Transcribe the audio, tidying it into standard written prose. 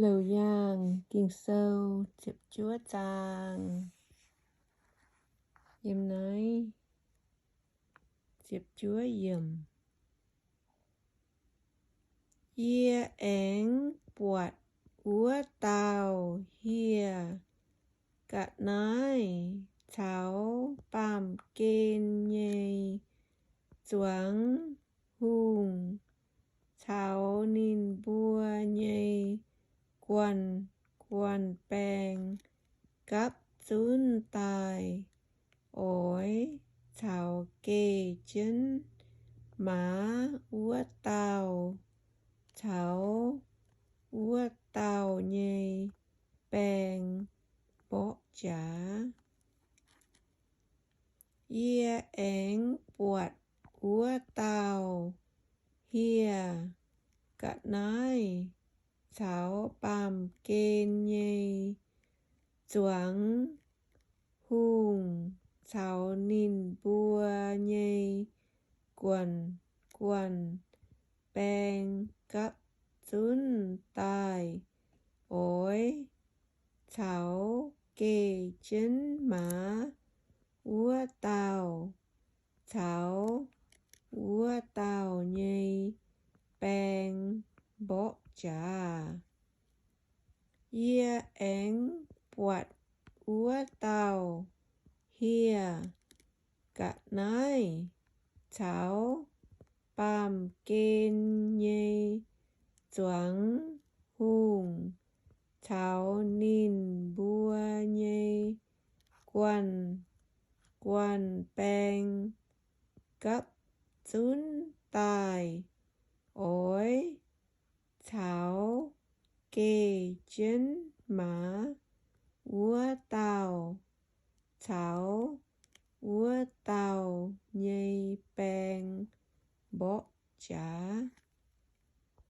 Laauc Yaangh Ging sâu chụp chúa chàng yếm nói chụp chúa yếm yê én bọt úa tàu hìa cả nói cháu bàm kên nhây choáng hùng cháu nín bua nhây quần quần bèng gấp chun tài ối cháu kê chân má úa tàu cháu úa tàu nhây bèng bỏ trả yê én bọt úa tàu hìa cả nói cháu bàm kên nhây choáng hùng cháu nín bua nhây quần quần bèng gấp chun tài ối cháu kê chân má úa tàu cháu úa tàu nhây bèng bỏ trả yê én bọt úa tàu hìa cả nói cháu bàm kên nhây choáng hùng cháu nín bua nhây quần quần bèng gấp chun tài ối cháu kê chân má úa tàu cháu úa tàu nhây bèng bỏ trả